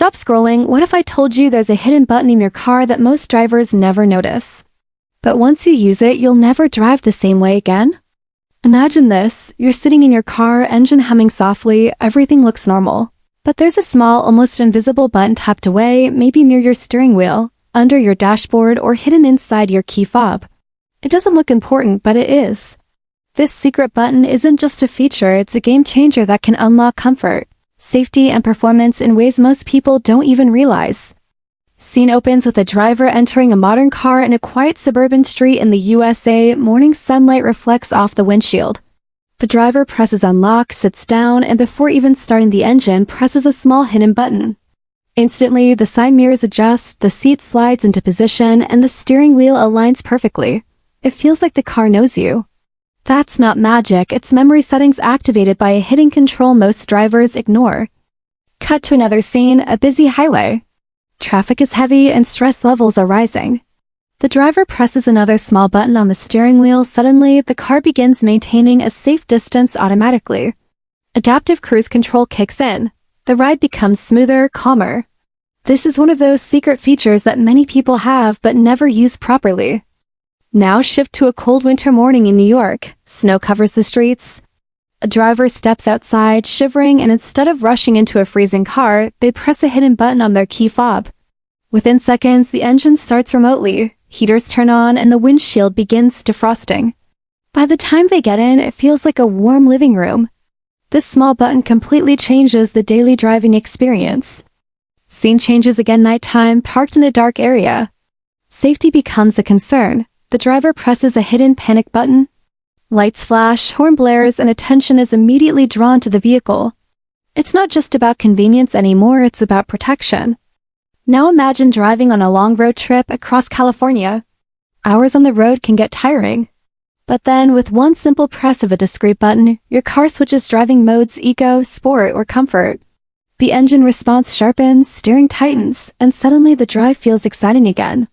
Stop scrolling. What if I told you there's a hidden button in your car that most drivers never notice? But once you use it, you'll never drive the same way again? Imagine this. You're sitting in your car, engine humming softly, everything looks normal. But there's a small, almost invisible button tucked away, maybe near your steering wheel, under your dashboard, or hidden inside your key fob. It doesn't look important, but it is. This secret button isn't just a feature, it's a game changer that can unlock comfort, safety, and performance in ways most people don't even realize. Scene opens with a driver entering a modern car in a quiet suburban street in the USA. Morning sunlight reflects off the windshield. The driver presses unlock, sits down, and before even starting the engine, presses a small hidden button. Instantly, the side mirrors adjust, the seat slides into position, and the steering wheel aligns perfectly. It feels like the car knows you. That's not magic, it's memory settings activated by a hidden control most drivers ignore. Cut to another scene, a busy highway. Traffic is heavy and stress levels are rising. The driver presses another small button on the steering wheel. Suddenly, the car begins maintaining a safe distance automatically. Adaptive cruise control kicks in. The ride becomes smoother, calmer. This is one of those secret features that many people have but never use properly. Now shift to a cold winter morning in New York. Snow covers the streets. A driver steps outside, shivering, and instead of rushing into a freezing car, they press a hidden button on their key fob. Within seconds, the engine starts remotely, heaters turn on, and the windshield begins defrosting. By the time they get in, it feels like a warm living room. This small button completely changes the daily driving experience. Scene changes again. Nighttime, parked in a dark area. Safety becomes a concern. The driver presses a hidden panic button. Lights flash, horn blares, and attention is immediately drawn to the vehicle. It's not just about convenience anymore, it's about protection. Now imagine driving on a long road trip across California. Hours on the road can get tiring. But then, with one simple press of a discrete button, your car switches driving modes: eco, sport, or comfort. The engine response sharpens, steering tightens, and suddenly the drive feels exciting again.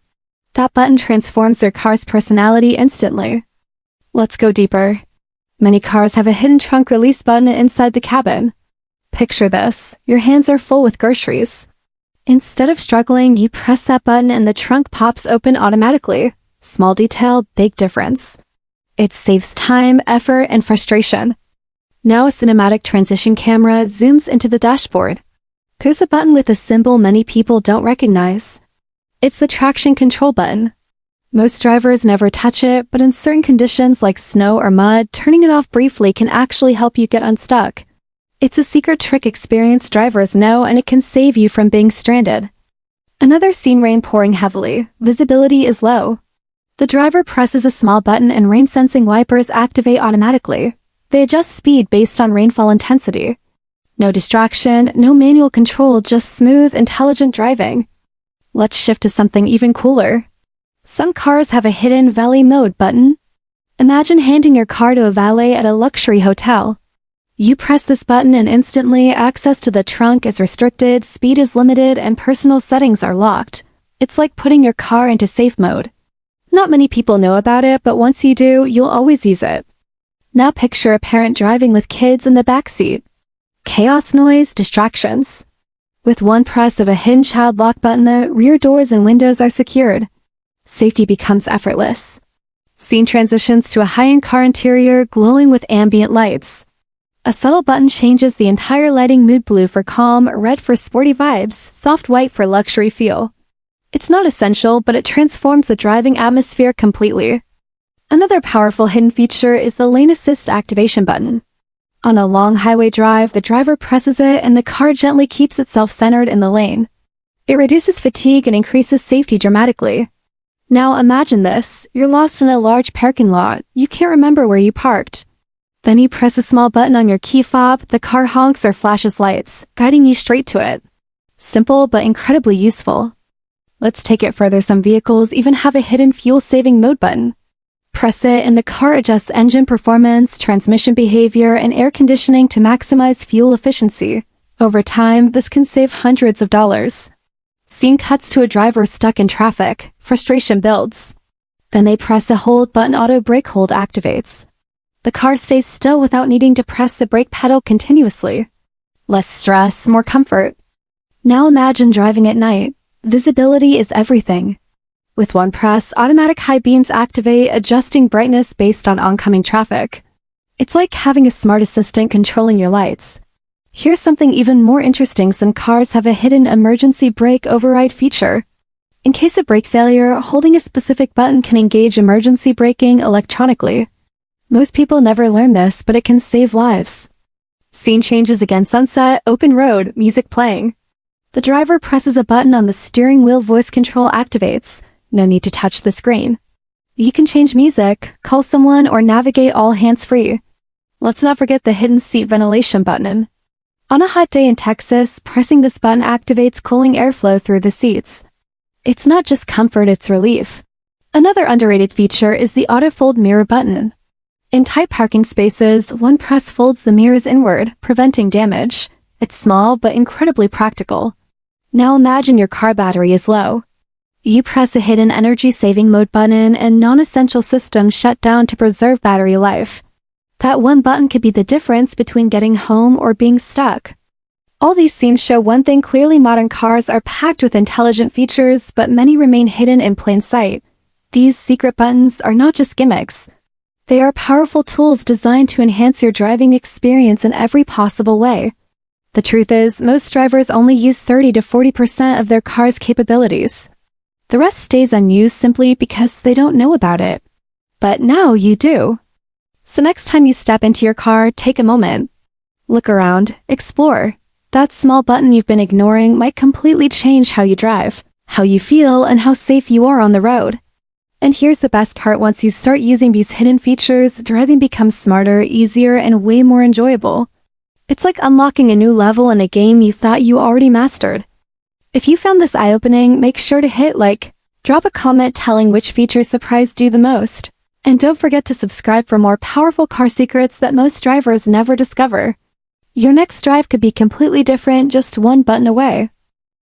That button transforms your car's personality instantly. Let's go deeper. Many cars have a hidden trunk release button inside the cabin. Picture this. Your hands are full with groceries. Instead of struggling, you press that button and the trunk pops open automatically. Small detail, big difference. It saves time, effort, and frustration. Now a cinematic transition camera zooms into the dashboard. There's a button with a symbol many people don't recognize. It's the traction control button. Most drivers never touch it, but in certain conditions like snow or mud, turning it off briefly can actually help you get unstuck. It's a secret trick experienced drivers know, and it can save you from being stranded. Another scene: rain pouring heavily. Visibility is low. The driver presses a small button and rain-sensing wipers activate automatically. They adjust speed based on rainfall intensity. No distraction, no manual control, just smooth, intelligent driving. Let's shift to something even cooler. Some cars have a hidden valet mode button. Imagine handing your car to a valet at a luxury hotel. You press this button and instantly access to the trunk is restricted, speed is limited, and personal settings are locked. It's like putting your car into safe mode. Not many people know about it, but once you do, you'll always use it. Now picture a parent driving with kids in the backseat. Chaos, noise, distractions. With one press of a hidden child lock button, the rear doors and windows are secured. Safety becomes effortless. Scene transitions to a high-end car interior glowing with ambient lights. A subtle button changes the entire lighting mood: blue for calm, red for sporty vibes, soft white for luxury feel. It's not essential, but it transforms the driving atmosphere completely. Another powerful hidden feature is the lane assist activation button. On a long highway drive, the driver presses it and the car gently keeps itself centered in the lane. It reduces fatigue and increases safety dramatically. Now imagine this. You're lost in a large parking lot. You can't remember where you parked. Then you press a small button on your key fob, the car honks or flashes lights, guiding you straight to it. Simple but incredibly useful. Let's take it further. Some vehicles even have a hidden fuel-saving mode button. Press it and the car adjusts engine performance, transmission behavior, and air conditioning to maximize fuel efficiency. Over time, this can save hundreds of dollars. Scene cuts to a driver stuck in traffic. Frustration builds. Then they press a hold button. Auto brake hold activates. The car stays still without needing to press the brake pedal continuously. Less stress, more comfort. Now imagine driving at night. Visibility is everything. With one press, automatic high beams activate, adjusting brightness based on oncoming traffic. It's like having a smart assistant controlling your lights. Here's something even more interesting: some cars have a hidden emergency brake override feature. In case of brake failure, holding a specific button can engage emergency braking electronically. Most people never learn this, but it can save lives. Scene changes again: sunset, open road, music playing. The driver presses a button on the steering wheel, voice control activates. No need to touch the screen. You can change music, call someone, or navigate all hands-free. Let's not forget the hidden seat ventilation button. On a hot day in Texas, pressing this button activates cooling airflow through the seats. It's not just comfort, it's relief. Another underrated feature is the auto-fold mirror button. In tight parking spaces, one press folds the mirrors inward, preventing damage. It's small but incredibly practical. Now imagine your car battery is low. You press a hidden energy-saving mode button and non-essential systems shut down to preserve battery life. That one button could be the difference between getting home or being stuck. All these scenes show one thing clearly: modern cars are packed with intelligent features, but many remain hidden in plain sight. These secret buttons are not just gimmicks. They are powerful tools designed to enhance your driving experience in every possible way. The truth is, most drivers only use 30 to 40% of their car's capabilities. The rest stays unused simply because they don't know about it. But now you do. So next time you step into your car, take a moment. Look around, explore. That small button you've been ignoring might completely change how you drive, how you feel, and how safe you are on the road. And here's the best part: once you start using these hidden features, driving becomes smarter, easier, and way more enjoyable. It's like unlocking a new level in a game you thought you already mastered. If you found this eye-opening, make sure to hit like, drop a comment telling which feature surprised you the most. And don't forget to subscribe for more powerful car secrets that most drivers never discover. Your next drive could be completely different, just one button away.